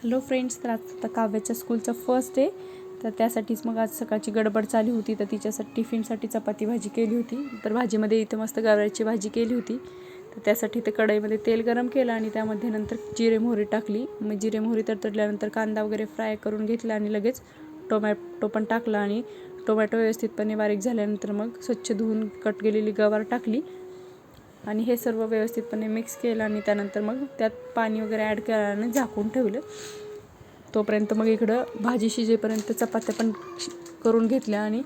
Hello friends, तर आता काव्याच्या स्कूलचा first day, तर त्यासाठीच मग आज सकाळची गडबड चालू होती. तर तिच्यासाठी टिफिनसाठी चपाती भाजी केली होती. तर भाजीमध्ये इथं मस्त गवारीची भाजी केली होती. तर त्यासाठी ते कढईमध्ये तेल गरम केलं आणि त्यामध्ये नंतर जिरे मोहरी टाकली. मग जिरे मोहरी तडतडल्यानंतर कांदा वगैरे फ्राय करून घेतला आणि लगेच टोमॅटो पण टाकला आणि टोमॅटो व्यवस्थितपणे बारीक झाल्यानंतर मग स्वच्छ धुवून कट केलेली गवार टाकली आणि हे सर्व व्यवस्थितपणे मिक्स केलं आणि त्यानंतर मग त्यात पाणी वगैरे ॲड केलं आणि झाकून ठेवलं. तोपर्यंत मग इकडं भाजी शिजेपर्यंत चपात्या पण करून घेतल्या आणि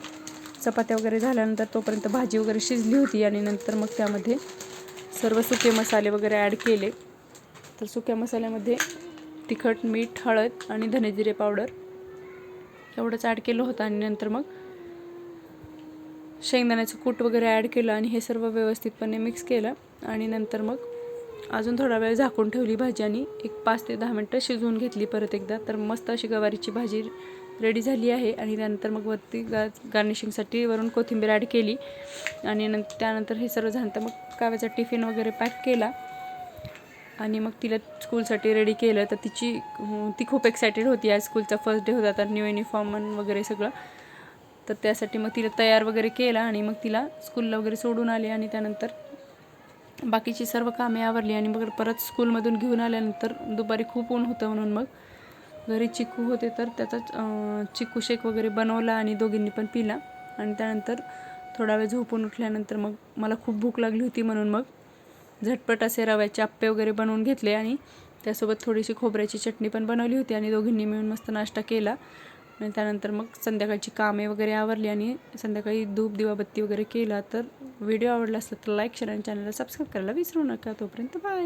चपात्या वगैरे झाल्यानंतर तोपर्यंत भाजी वगैरे शिजली होती आणि नंतर मग त्यामध्ये सर्व सुके मसाले वगैरे ॲड केले. तर सुक्या मसाल्यामध्ये तिखट, मीठ, हळद आणि धनेजिरे पावडर एवढंच ॲड केलं होतं आणि नंतर मग शेंगदाण्याचं कूट वगैरे ॲड केलं आणि हे सर्व व्यवस्थितपणे मिक्स केलं आणि नंतर मग अजून थोडा वेळ झाकून ठेवली भाजी आणि एक 5 ते 10 मिनटं शिजवून घेतली परत एकदा. तर मस्त अशी गवारीची भाजी रेडी झाली आहे आणि त्यानंतर मग वरती गार्निशिंगसाठी वरून कोथिंबीर ॲड केली आणि त्यानंतर हे सर्व झालं तर मग काव्याचा टिफिन वगैरे पॅक केला आणि मग तिला स्कूलसाठी रेडी केलं. तर ती खूप एक्सायटेड होती. आज स्कूलचा फर्स्ट डे होता, तर न्यू युनिफॉर्म वगैरे सगळं. तर त्यासाठी मग तिला तयार वगैरे केला आणि मग तिला स्कूलला वगैरे सोडून आले आणि त्यानंतर बाकीची सर्व कामे आवरली आणि मग परत स्कूलमधून घेऊन आल्यानंतर दुपारी खूप ऊन होतं म्हणून मग घरी चिकू होते तर त्याचाच चिकू शेक वगैरे बनवला आणि दोघींनी पण पिला आणि त्यानंतर थोडा वेळ झोपून उठल्यानंतर मग मला खूप भूक लागली होती म्हणून मग झटपट असे रव्याचे आप्पे वगैरे बनवून घेतले आणि त्यासोबत थोडीशी खोबऱ्याची चटणी पण बनवली होती आणि दोघींनी मिळून मस्त नाश्ता केला आणि त्यानंतर मग संध्याकाळची कामे वगैरे आवरली आणि संध्याकाळी धूप दिवाबत्ती वगैरे केला. तर व्हिडिओ आवडला असेल तर लाईक, शेअर आणि चॅनलला सबस्क्राईब करायला विसरू नका. तोपर्यंत बाय.